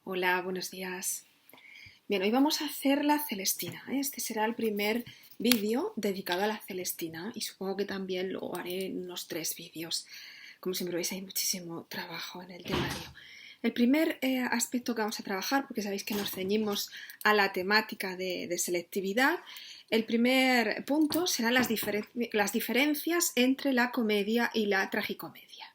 Hola, buenos días. Bien, hoy vamos a hacer la Celestina. Este será el primer vídeo dedicado a la Celestina y supongo que también lo haré en unos 3 vídeos. Como siempre veis, hay muchísimo trabajo en el temario. El primer aspecto que vamos a trabajar, porque sabéis que nos ceñimos a la temática de selectividad, el primer punto serán las diferencias entre la comedia y la tragicomedia.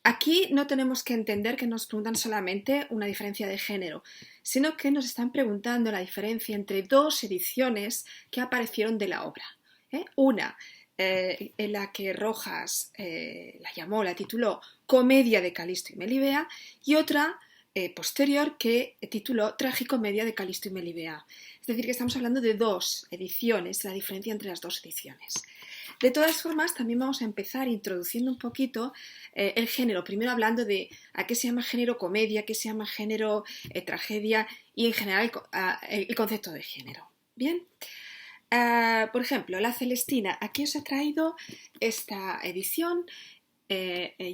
Aquí no tenemos que entender que nos preguntan solamente una diferencia de género, sino que nos están preguntando la diferencia entre dos ediciones que aparecieron de la obra. Una en la que Rojas la tituló Comedia de Calisto y Melibea, y otra posterior que tituló Tragicomedia de Calisto y Melibea. Es decir, que estamos hablando de dos ediciones, la diferencia entre las dos ediciones. De todas formas, también vamos a empezar introduciendo un poquito el género, primero hablando de a qué se llama género comedia, qué se llama género tragedia y en general el concepto de género. Bien, por ejemplo, la Celestina, aquí os he traído esta edición.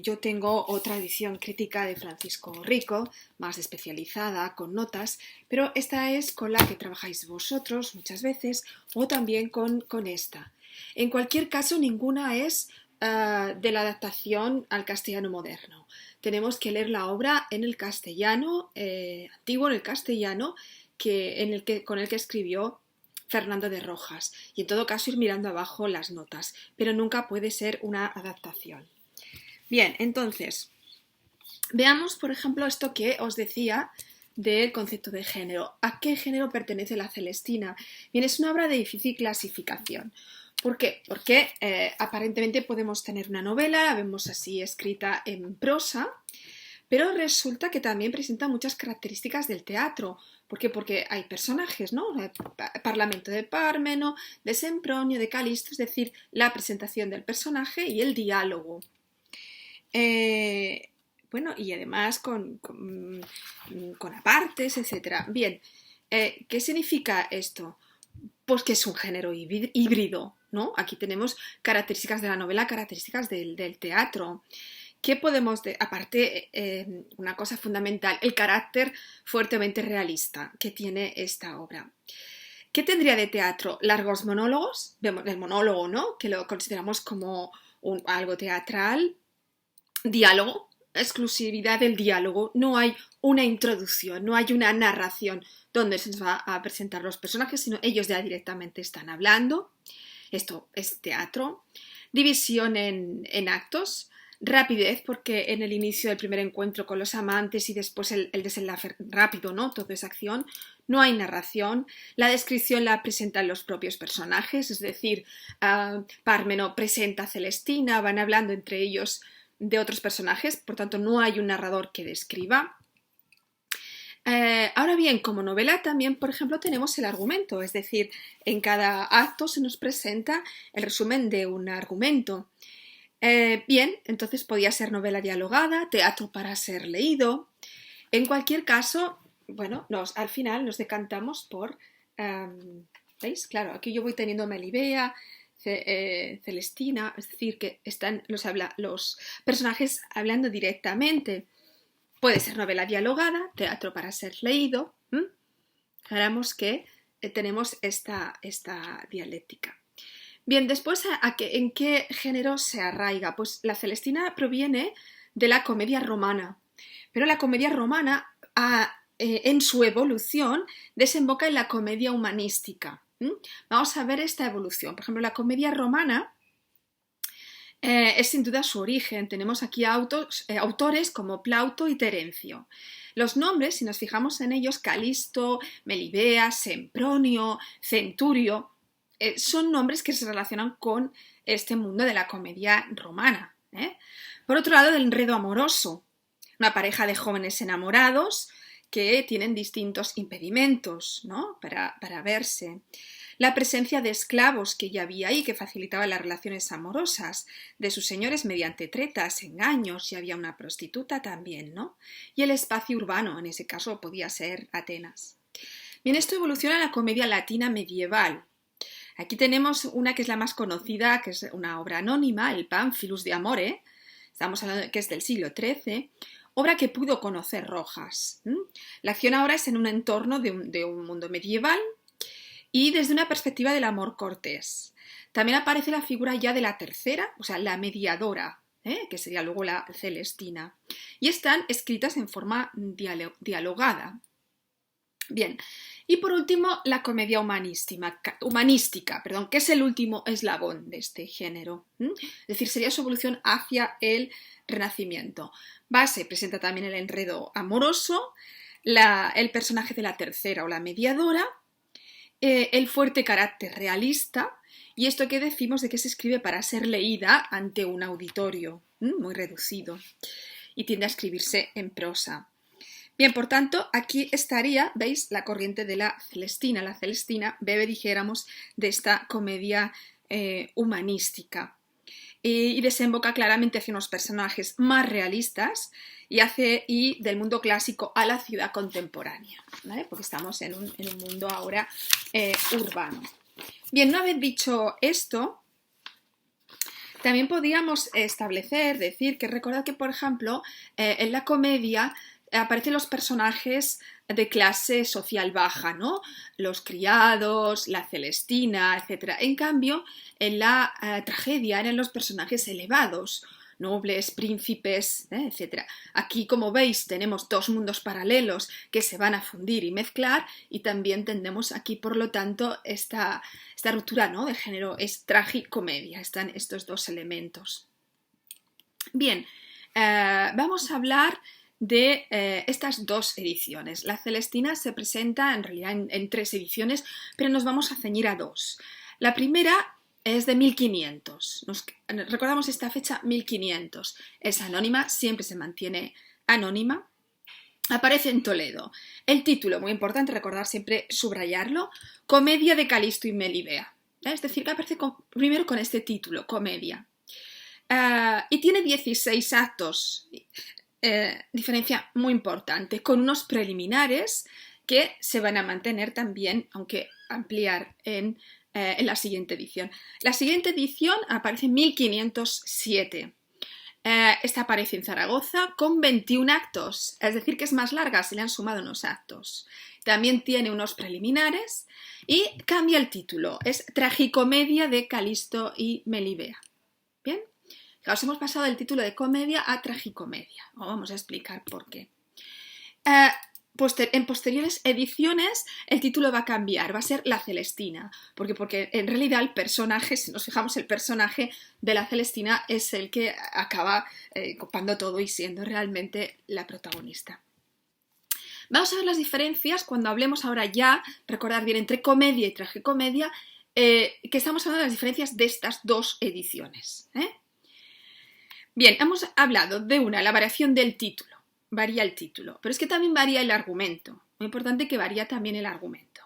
Yo tengo otra edición crítica de Francisco Rico, más especializada, con notas, pero esta es con la que trabajáis vosotros muchas veces o también con esta. En cualquier caso, ninguna es de la adaptación al castellano moderno. Tenemos que leer la obra en el castellano antiguo, en el castellano con el que escribió Fernando de Rojas, y en todo caso ir mirando abajo las notas, pero nunca puede ser una adaptación. Bien, entonces, veamos, por ejemplo, esto que os decía del concepto de género. ¿A qué género pertenece la Celestina? Bien, es una obra de difícil clasificación. ¿Por qué? Porque aparentemente podemos tener una novela, la vemos así escrita en prosa, pero resulta que también presenta muchas características del teatro. ¿Por qué? Porque hay personajes, ¿no? El Parlamento de Pármeno, de Sempronio, de Calisto, es decir, la presentación del personaje y el diálogo. Bueno, y además con apartes, etc. Bien, ¿qué significa esto? Pues que es un género híbrido, ¿no? Aquí tenemos características de la novela, características del teatro. ¿Qué podemos decir? Aparte, una cosa fundamental, el carácter fuertemente realista que tiene esta obra. ¿Qué tendría de teatro? Largos monólogos, vemos el monólogo, ¿no? Que lo consideramos como algo teatral. Diálogo, exclusividad del diálogo, no hay una introducción, no hay una narración donde se nos va a presentar los personajes, sino ellos ya directamente están hablando. Esto es teatro. División en actos. Rapidez, porque en el inicio del primer encuentro con los amantes y después el desenlace rápido, ¿no? Todo es acción. No hay narración. La descripción la presentan los propios personajes, es decir, Pármeno presenta a Celestina, van hablando entre ellos de otros personajes, por tanto no hay un narrador que describa. Ahora bien, como novela también, por ejemplo, tenemos el argumento, es decir, en cada acto se nos presenta el resumen de un argumento. Bien, entonces podía ser novela dialogada, teatro para ser leído. En cualquier caso, bueno, al final nos decantamos por... ¿veis? Claro, aquí yo voy teniendo Melibea, Celestina, es decir, que están los personajes hablando directamente. Puede ser novela dialogada, teatro para ser leído. Haremos que tenemos esta dialéctica. Bien, después, ¿en qué género se arraiga? Pues la Celestina proviene de la comedia romana, pero la comedia romana en su evolución desemboca en la comedia humanística. Vamos a ver esta evolución. Por ejemplo, la comedia romana es sin duda su origen. Tenemos aquí autores como Plauto y Terencio. Los nombres, si nos fijamos en ellos, Calisto, Melibea, Sempronio, Centurio, son nombres que se relacionan con este mundo de la comedia romana. Por otro lado, el enredo amoroso. Una pareja de jóvenes enamorados que tienen distintos impedimentos, ¿no? para verse. La presencia de esclavos que ya había ahí, que facilitaban las relaciones amorosas de sus señores mediante tretas, engaños, y había una prostituta también, ¿no? Y el espacio urbano, en ese caso podía ser Atenas. Bien, esto evoluciona en la comedia latina medieval. Aquí tenemos una que es la más conocida, que es una obra anónima, el Pamphilus de Amore, estamos hablando que es del siglo XIII, obra que pudo conocer Rojas. La acción ahora es en un entorno de un mundo medieval y desde una perspectiva del amor cortés. También aparece la figura ya de la tercera, o sea, la mediadora, que sería luego la Celestina. Y están escritas en forma dialogada. Bien, y por último, la comedia humanística, que es el último eslabón de este género. Es decir, sería su evolución hacia el Renacimiento. Se presenta también el enredo amoroso, el personaje de la tercera o la mediadora, el fuerte carácter realista, y esto que decimos de que se escribe para ser leída ante un auditorio muy reducido y tiende a escribirse en prosa. Bien, por tanto, aquí estaría, ¿veis?, la corriente de la Celestina. La Celestina bebe, dijéramos, de esta comedia humanística y desemboca claramente hacia unos personajes más realistas y del mundo clásico a la ciudad contemporánea, ¿vale? Porque estamos en un mundo ahora urbano. Bien, una vez dicho esto, también podríamos decir que recordad que, por ejemplo, en la comedia aparecen los personajes de clase social baja, ¿no? Los criados, la Celestina, etc. En cambio, en la tragedia eran los personajes elevados, nobles, príncipes, etc. Aquí, como veis, tenemos dos mundos paralelos que se van a fundir y mezclar, y también tenemos aquí, por lo tanto, esta ruptura, ¿no?, de género. Es tragicomedia, están estos dos elementos. Bien, vamos a hablar de estas dos ediciones. La Celestina se presenta en realidad en 3 ediciones, pero nos vamos a ceñir a 2. La primera es de 1500. Recordamos esta fecha, 1500. Es anónima, siempre se mantiene anónima. Aparece en Toledo. El título, muy importante recordar siempre, subrayarlo, Comedia de Calisto y Melibea. Es decir, que aparece primero con este título, Comedia. Y tiene 16 actos. Diferencia muy importante, con unos preliminares que se van a mantener también, aunque ampliar en la siguiente edición. La siguiente edición aparece en 1507. Esta aparece en Zaragoza con 21 actos, es decir, que es más larga, se le han sumado unos actos. También tiene unos preliminares y cambia el título, es Tragicomedia de Calisto y Melibea. ¿Bien? Os hemos pasado del título de comedia a tragicomedia. Os vamos a explicar por qué. En posteriores ediciones el título va a cambiar, va a ser La Celestina, porque en realidad el personaje, si nos fijamos, el personaje de la Celestina es el que acaba copando todo y siendo realmente la protagonista. Vamos a ver las diferencias cuando hablemos ahora ya, recordar bien, entre comedia y tragicomedia, que estamos hablando de las diferencias de estas dos ediciones. Bien, hemos hablado de la variación del título, varía el título, pero es que también varía el argumento, muy importante que varía también el argumento.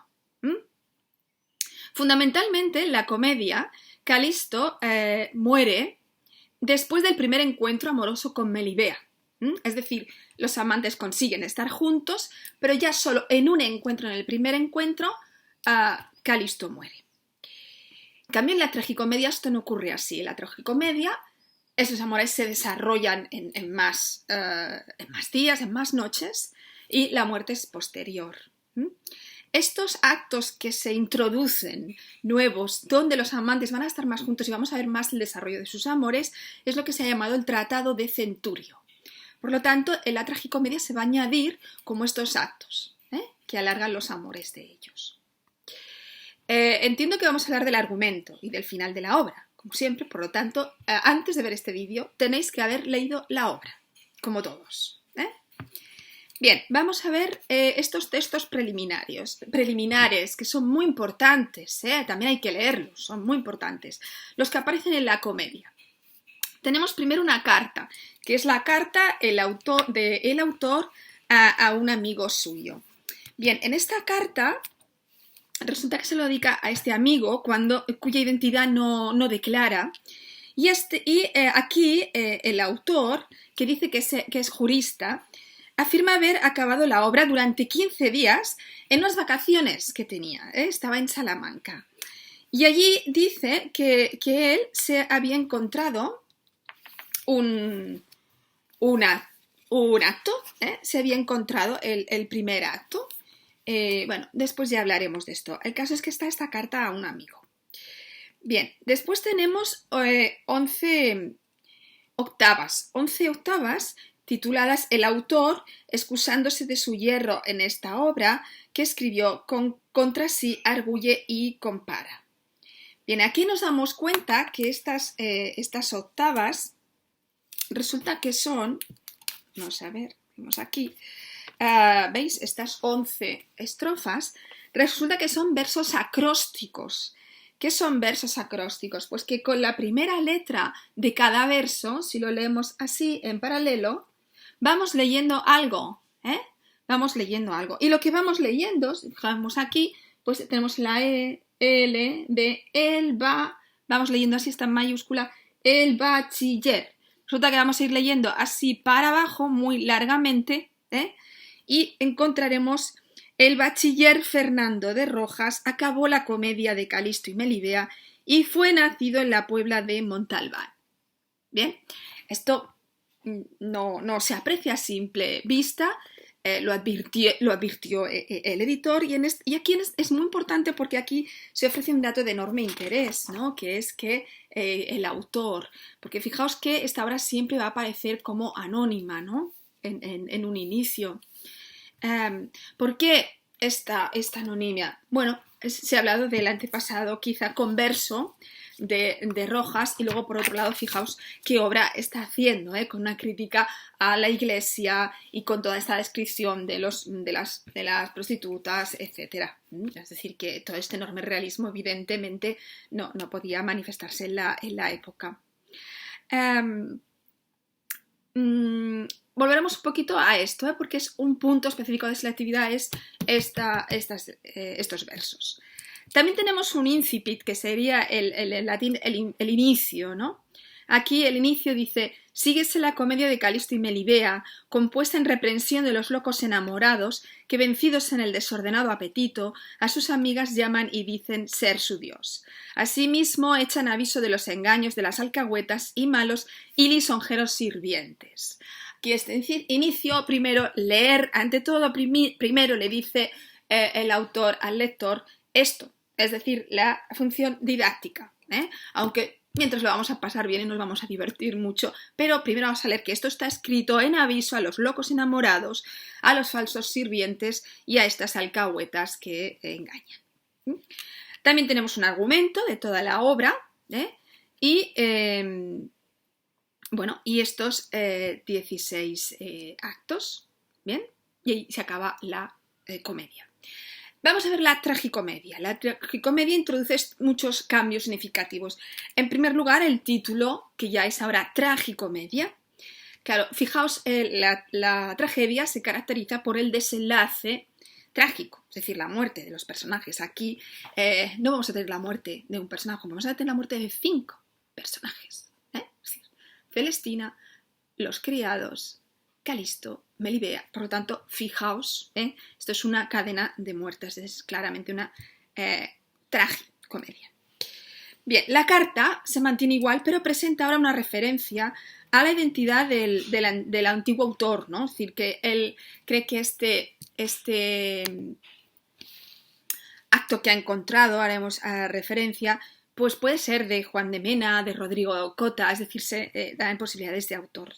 Fundamentalmente, en la comedia, Calisto muere después del primer encuentro amoroso con Melibea, es decir, los amantes consiguen estar juntos, pero ya solo en un encuentro, en el primer encuentro, Calisto muere. En cambio, en la tragicomedia esto no ocurre así. En la tragicomedia esos amores se desarrollan en más días, en más noches, y la muerte es posterior. Estos actos que se introducen nuevos, donde los amantes van a estar más juntos y vamos a ver más el desarrollo de sus amores, es lo que se ha llamado el Tratado de Centurio. Por lo tanto, en la tragicomedia se va a añadir como estos actos, que alargan los amores de ellos. Entiendo que vamos a hablar del argumento y del final de la obra, como siempre. Por lo tanto, antes de ver este vídeo tenéis que haber leído la obra, como todos. Bien, vamos a ver estos textos preliminares, que son muy importantes, también hay que leerlos, son muy importantes, los que aparecen en la comedia. Tenemos primero una carta, que es la carta del autor a un amigo suyo. Bien, en esta carta resulta que se lo dedica a este amigo cuya identidad no declara, y aquí el autor, que dice que es jurista, afirma haber acabado la obra durante 15 días en unas vacaciones que tenía, estaba en Salamanca. Y allí dice que él se había encontrado una un acto, se había encontrado el primer acto. Bueno, después ya hablaremos de esto. El caso es que está esta carta a un amigo. Bien, después tenemos 11 octavas. 11 octavas tituladas El autor, excusándose de su yerro en esta obra, que escribió contra sí, arguye y compara. Bien, aquí nos damos cuenta que estas octavas resulta que son, vamos a ver, vemos aquí, ¿veis? Estas 11 estrofas, resulta que son versos acrósticos. ¿Qué son versos acrósticos? Pues que con la primera letra de cada verso, si lo leemos así en paralelo, vamos leyendo algo, Vamos leyendo algo. Y lo que vamos leyendo, si fijamos aquí, pues tenemos la E, L, B, vamos leyendo así, está en mayúscula, el bachiller. Resulta que vamos a ir leyendo así para abajo, muy largamente, y encontraremos: el bachiller Fernando de Rojas acabó la comedia de Calisto y Melibea y fue nacido en la Puebla de Montalbán. Bien, esto no se aprecia a simple vista, lo advirtió el editor, y aquí es muy importante porque aquí se ofrece un dato de enorme interés, ¿no? Que es que el autor, porque fijaos que esta obra siempre va a aparecer como anónima, ¿no? En un inicio. ¿Por qué esta anonimia? Bueno, se ha hablado del antepasado quizá converso de Rojas, y luego por otro lado fijaos qué obra está haciendo, con una crítica a la Iglesia y con toda esta descripción de las prostitutas, etc. Es decir, que todo este enorme realismo evidentemente no podía manifestarse en la época. Volveremos un poquito a esto, porque es un punto específico de selectividad, es estos versos. También tenemos un incipit, que sería en latín el inicio, ¿no? Aquí el inicio dice: síguese la comedia de Calisto y Melibea, compuesta en reprensión de los locos enamorados que, vencidos en el desordenado apetito, a sus amigas llaman y dicen ser su Dios. Asimismo echan aviso de los engaños de las alcahuetas y malos y lisonjeros sirvientes. Aquí este inicio, primero leer, ante todo, primero le dice el autor al lector esto, es decir, la función didáctica, aunque mientras lo vamos a pasar bien y nos vamos a divertir mucho, pero primero vamos a leer que esto está escrito en aviso a los locos enamorados, a los falsos sirvientes y a estas alcahuetas que engañan. También tenemos un argumento de toda la obra, y estos 16 actos, ¿bien? Y ahí se acaba la comedia. Vamos a ver la tragicomedia. La tragicomedia introduce muchos cambios significativos. En primer lugar, el título, que ya es ahora tragicomedia. Claro, fijaos, la tragedia se caracteriza por el desenlace trágico, es decir, la muerte de los personajes. Aquí no vamos a tener la muerte de un personaje, vamos a tener la muerte de 5 personajes. Es decir, Celestina, los criados, Calisto, Melibea. Por lo tanto, fijaos, esto es una cadena de muertes, es claramente una tragicomedia. Bien, la carta se mantiene igual, pero presenta ahora una referencia a la identidad del antiguo autor, ¿no? Es decir, que él cree que este acto que ha encontrado, haremos referencia, pues puede ser de Juan de Mena, de Rodrigo Cota, es decir, se dan posibilidades de autor.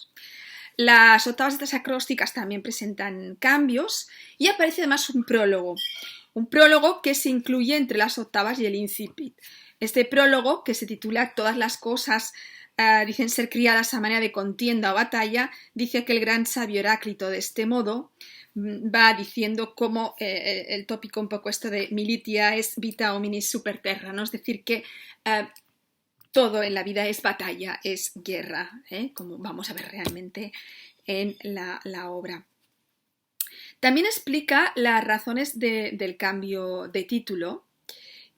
Las octavas de estas acrósticas también presentan cambios y aparece además un prólogo que se incluye entre las octavas y el incipit. Este prólogo, que se titula Todas las cosas dicen ser criadas a manera de contienda o batalla, dice que el gran sabio Heráclito de este modo va diciendo cómo el tópico un poco esto de militia es vita hominis super terra, ¿no? Es decir, que todo en la vida es batalla, es guerra, como vamos a ver realmente en la obra. También explica las razones del cambio de título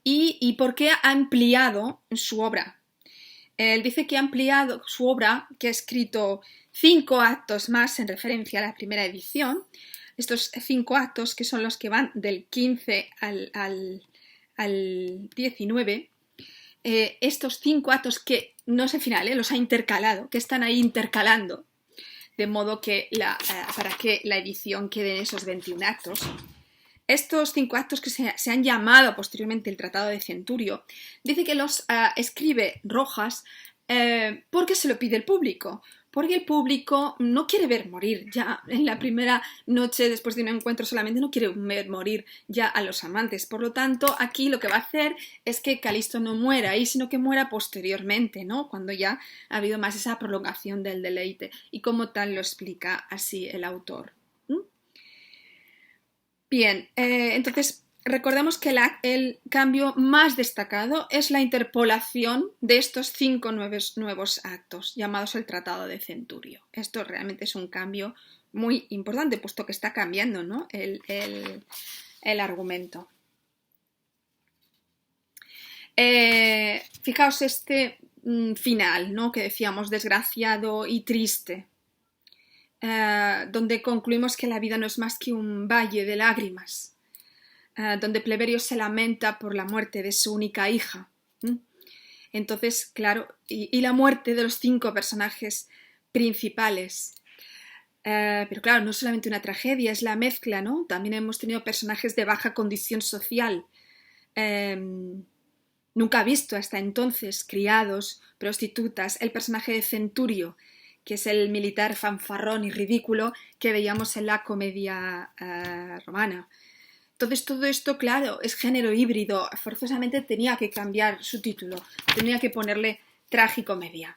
y por qué ha ampliado su obra. Él dice que ha ampliado su obra, que ha escrito 5 actos más en referencia a la primera edición. Estos 5 actos, que son los que van del 15 al 19, estos 5 actos que no es el final, los ha intercalado, que están ahí intercalando de modo que para que la edición quede en esos 21 actos. Estos 5 actos que se han llamado posteriormente el Tratado de Centurio, dice que los escribe Rojas porque se lo pide el público, porque el público no quiere ver morir ya en la primera noche después de un encuentro, solamente no quiere ver morir ya a los amantes. Por lo tanto, aquí lo que va a hacer es que Calisto no muera ahí, sino que muera posteriormente, ¿no? Cuando ya ha habido más esa prolongación del deleite, y como tal lo explica así el autor. Bien, entonces recordemos que el cambio más destacado es la interpolación de estos 5 nuevos actos, llamados el Tratado de Centurio. Esto realmente es un cambio muy importante, puesto que está cambiando, ¿no?, el argumento. Fijaos este final, ¿no?, que decíamos desgraciado y triste, donde concluimos que la vida no es más que un valle de lágrimas, donde Pleberio se lamenta por la muerte de su única hija. Entonces, claro, y la muerte de los 5 personajes principales. Pero claro, no es solamente una tragedia, es la mezcla, ¿no? También hemos tenido personajes de baja condición social, nunca visto hasta entonces, criados, prostitutas, el personaje de Centurio, que es el militar fanfarrón y ridículo que veíamos en la comedia romana. Entonces todo esto, claro, es género híbrido, forzosamente tenía que cambiar su título, tenía que ponerle tragicomedia.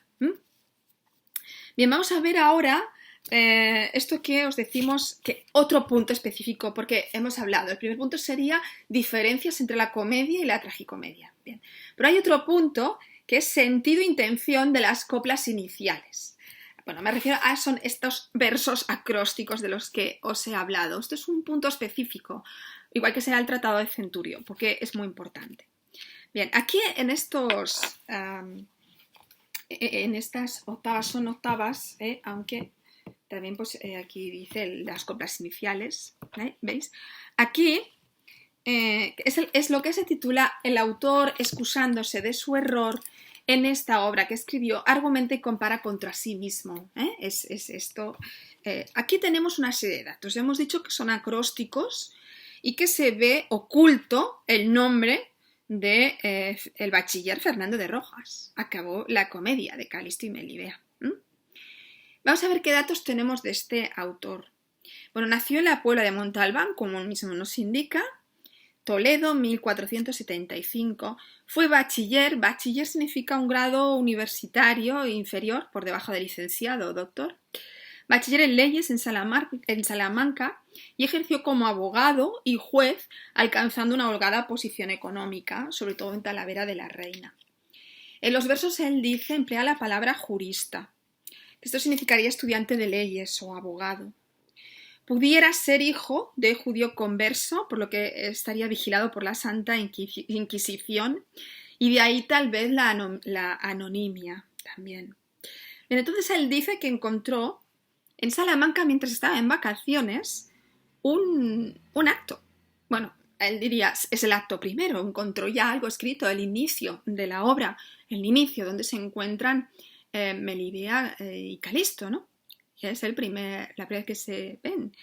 Bien, vamos a ver ahora esto que os decimos, que otro punto específico, porque hemos hablado, el primer punto sería diferencias entre la comedia y la tragicomedia. Bien, pero hay otro punto que es sentido e intención de las coplas iniciales. Bueno, me refiero son estos versos acrósticos de los que os he hablado. Esto es un punto específico, igual que será el Tratado de Centurio, porque es muy importante. Bien, aquí en estas octavas son octavas, aunque también pues, aquí dice las coplas iniciales, ¿veis? Aquí es lo que se titula el autor excusándose de su error en esta obra que escribió, argumenta y compara contra sí mismo. Es esto. Aquí tenemos una serie de datos. Hemos dicho que son acrósticos y que se ve oculto el nombre de el bachiller Fernando de Rojas. Acabó la comedia de Calisto y Melibea. Vamos a ver qué datos tenemos de este autor. Bueno, nació en la Puebla de Montalbán, como el mismo nos indica, Toledo, 1475. Fue bachiller. Bachiller significa un grado universitario inferior, por debajo de licenciado o doctor. Bachiller en leyes en Salamanca y ejerció como abogado y juez, alcanzando una holgada posición económica, sobre todo en Talavera de la Reina. En los versos él dice, emplea la palabra jurista. Esto significaría estudiante de leyes o abogado. Pudiera ser hijo de judío converso, por lo que estaría vigilado por la Santa Inquisición, y de ahí tal vez la anonimia también. Bien, entonces él dice que encontró en Salamanca, mientras estaba en vacaciones, un acto. Bueno, él diría, es el acto primero, encontró ya algo escrito, el inicio de la obra, el inicio donde se encuentran Melibea y Calisto, ¿no? Que es la primera vez que se ven.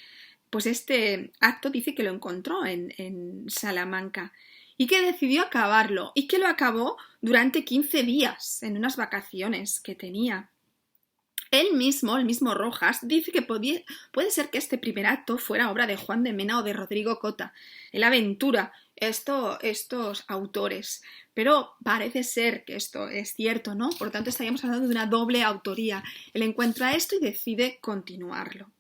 Pues este acto dice que lo encontró en Salamanca y que decidió acabarlo y que lo acabó durante 15 días en unas vacaciones que tenía. Él mismo, el mismo Rojas, dice que puede ser que este primer acto fuera obra de Juan de Mena o de Rodrigo Cota. Él aventura estos autores, pero parece ser que esto es cierto, ¿no? Por lo tanto, estaríamos hablando de una doble autoría. Él encuentra esto y decide continuarlo.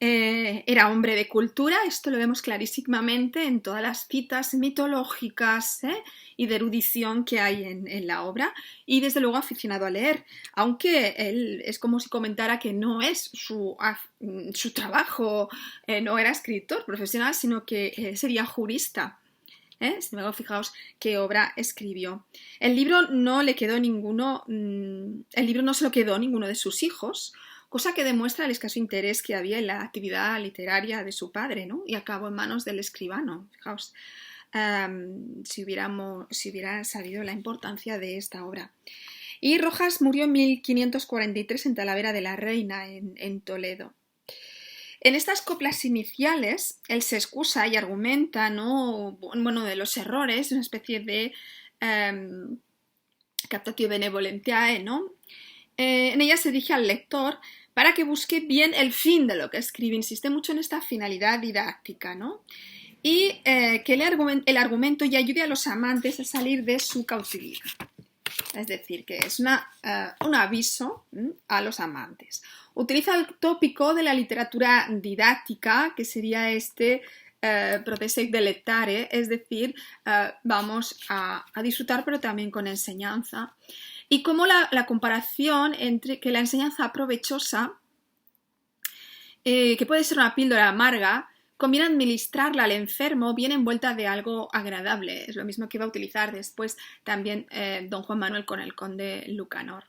Era hombre de cultura, esto lo vemos clarísimamente en todas las citas mitológicas y de erudición que hay en la obra, y desde luego aficionado a leer, aunque él es como si comentara que no es su trabajo, no era escritor profesional, sino que sería jurista. Sin embargo, fijaos qué obra escribió. El libro no se lo quedó ninguno de sus hijos, cosa que demuestra el escaso interés que había en la actividad literaria de su padre, ¿no? Y acabó en manos del escribano. Fijaos, si hubiera sabido la importancia de esta obra. Y Rojas murió en 1543 en Talavera de la Reina, en Toledo. En estas coplas iniciales, él se excusa y argumenta, ¿no? Bueno, de los errores, una especie de captatio benevolentiae, ¿no? En ella se dirige al lector para que busque bien el fin de lo que escribe, insiste mucho en esta finalidad didáctica, ¿no? Y que el argumento ya ayude a los amantes a salir de su cautividad. Es decir, que es un aviso a los amantes. Utiliza el tópico de la literatura didáctica, que sería prodesse delectare, es decir, vamos a disfrutar pero también con enseñanza. Y como la comparación entre que la enseñanza provechosa, que puede ser una píldora amarga, conviene administrarla al enfermo bien envuelta de algo agradable. Es lo mismo que va a utilizar después también don Juan Manuel con el conde Lucanor.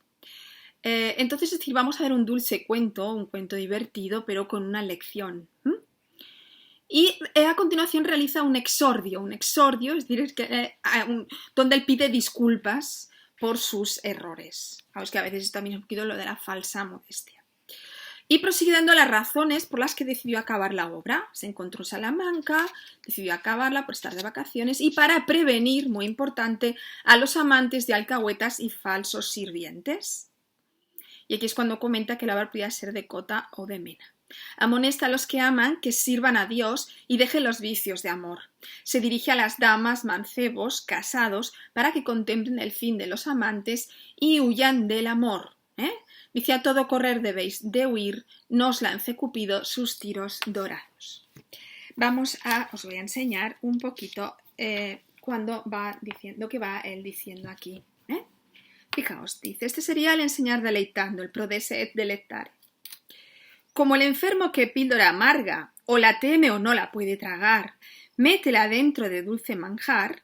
Entonces, es decir, vamos a ver un dulce cuento, un cuento divertido, pero con una lección. Y a continuación realiza un exordio, es decir, donde él pide disculpas por sus errores. Sabes que a veces es también un poquito lo de la falsa modestia. Y prosigue dando las razones por las que decidió acabar la obra. Se encontró en Salamanca, decidió acabarla por estar de vacaciones y para prevenir, muy importante, a los amantes de alcahuetas y falsos sirvientes. Y aquí es cuando comenta que la obra podía ser de Cota o de Mena. Amonesta a los que aman que sirvan a Dios y dejen los vicios de amor. Se dirige a las damas, mancebos, casados, para que contemplen el fin de los amantes y huyan del amor. Dice: a todo correr debéis de huir, no os lance Cupido sus tiros dorados. Os voy a enseñar un poquito cuando va diciendo, que va él diciendo aquí. Fijaos, dice, este sería el enseñar deleitando, el prodesse et delectare. Como el enfermo que píldora amarga, o la teme o no la puede tragar, métela dentro de dulce manjar,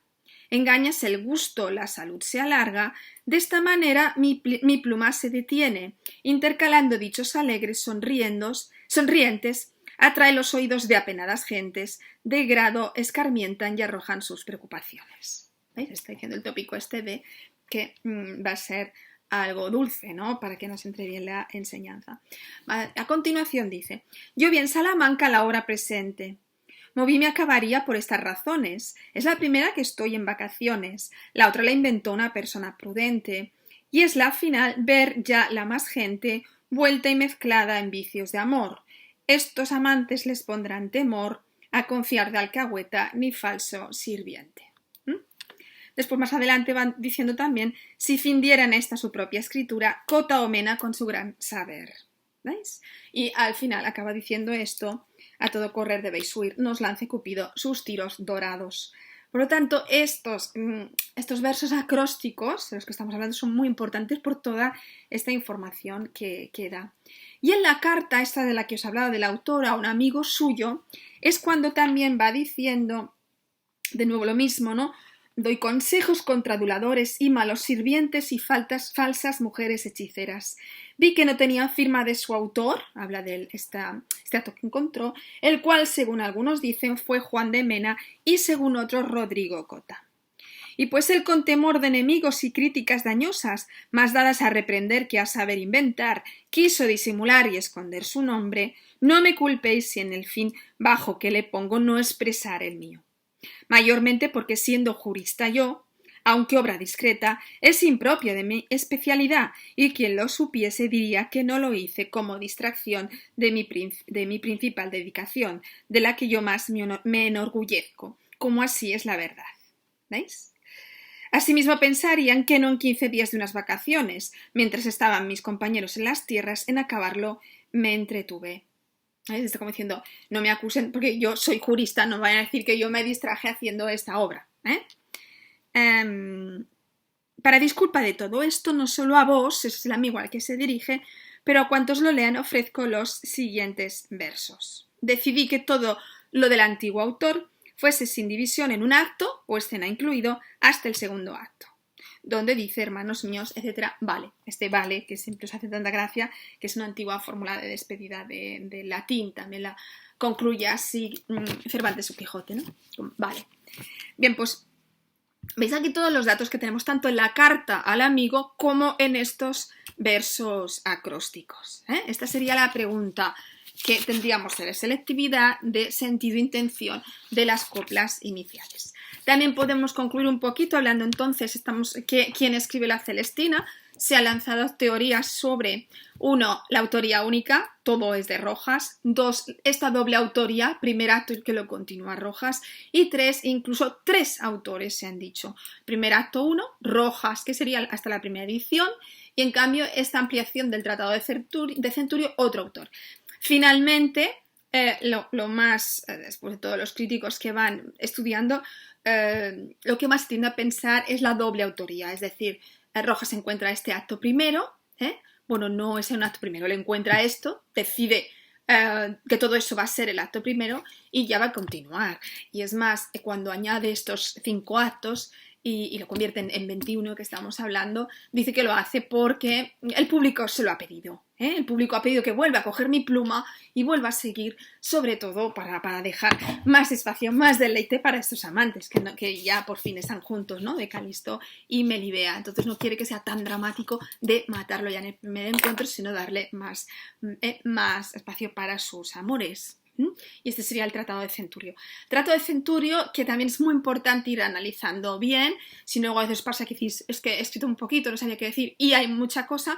engañas el gusto, la salud se alarga, de esta manera mi pluma se detiene, intercalando dichos alegres sonrientes, atrae los oídos de apenadas gentes, de grado escarmientan y arrojan sus preocupaciones. ¿Veis? Está diciendo el tópico de que va a ser algo dulce, ¿no? Para que nos entre bien la enseñanza. A continuación dice: yo vi en Salamanca la hora presente. Movíme a caballería por estas razones. Es la primera que estoy en vacaciones. La otra la inventó una persona prudente. Y es la final ver ya la más gente vuelta y mezclada en vicios de amor. Estos amantes les pondrán temor a confiar de alcahueta ni falso sirviente. Después, más adelante, van diciendo también: si findieran esta su propia escritura, Cota o Mena con su gran saber. ¿Veis? Y al final acaba diciendo esto: a todo correr debéis huir, no os lance Cupido sus tiros dorados. Por lo tanto, estos versos acrósticos de los que estamos hablando son muy importantes por toda esta información que da. Y en la carta esta de la que os he hablado, del autor a un amigo suyo, es cuando también va diciendo de nuevo lo mismo, ¿no? Doy consejos contra aduladores y malos sirvientes y falsas mujeres hechiceras. Vi que no tenían firma de su autor, habla de este acto que encontró, el cual, según algunos dicen, fue Juan de Mena y según otros Rodrigo Cota. Y pues él, con temor de enemigos y críticas dañosas, más dadas a reprender que a saber inventar, quiso disimular y esconder su nombre, no me culpéis si en el fin bajo que le pongo no expresar el mío. Mayormente porque, siendo jurista yo, aunque obra discreta, es impropia de mi especialidad, y quien lo supiese diría que no lo hice como distracción de mi principal dedicación, de la que yo más me enorgullezco, como así es la verdad. ¿Veis? Asimismo pensarían que no en 15 días de unas vacaciones, mientras estaban mis compañeros en las tierras, en acabarlo me entretuve. Está como diciendo: no me acusen porque yo soy jurista, no vayan a decir que yo me distraje haciendo esta obra. Para disculpa de todo esto, no solo a vos, es el amigo al que se dirige, pero a cuantos lo lean ofrezco los siguientes versos. Decidí que todo lo del antiguo autor fuese sin división en un acto o escena incluido hasta el segundo acto, donde dice: hermanos míos, etcétera, vale. Este vale, que siempre os hace tanta gracia, que es una antigua fórmula de despedida de latín, también la concluye así Cervantes su Quijote, ¿no? Vale. Bien, pues Veis aquí todos los datos que tenemos tanto en la carta al amigo como en estos versos acrósticos. Esta sería la pregunta que tendríamos de selectividad, de sentido e intención de las coplas iniciales. También podemos concluir un poquito hablando entonces, quién escribe la Celestina. Se han lanzado teorías sobre, 1, la autoría única, todo es de Rojas; 2, esta doble autoría, primer acto y que lo continúa Rojas; y 3, incluso 3 autores se han dicho. Primer acto 1, Rojas, que sería hasta la primera edición, y en cambio esta ampliación del Tratado de Centurio, otro autor. Finalmente, lo más, después de todos los críticos que van estudiando, lo que más tiende a pensar es la doble autoría, es decir, Rojas encuentra este acto primero, bueno, no es un acto primero, le encuentra esto, decide que todo eso va a ser el acto primero y ya va a continuar. Y es más, cuando añade estos 5 actos y lo convierte en 21 que estamos hablando, dice que lo hace porque el público se lo ha pedido. El público ha pedido que vuelva a coger mi pluma y vuelva a seguir, sobre todo para dejar más espacio, más deleite para estos amantes que ya por fin están juntos, ¿no? De Calisto y Melibea. Entonces no quiere que sea tan dramático de matarlo ya en el primer encuentro, sino darle más espacio para sus amores. Y este sería el Tratado de Centurio. Tratado de Centurio, que también es muy importante ir analizando bien. Si luego a veces pasa que decís, es que he escrito un poquito, no sabía qué decir, y hay mucha cosa,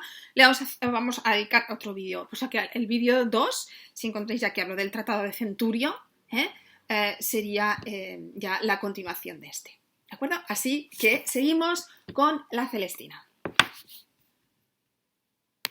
vamos a dedicar otro vídeo. O sea que el vídeo 2, si encontráis ya que hablo del Tratado de Centurio, sería ya la continuación de este. ¿De acuerdo? Así que seguimos con la Celestina.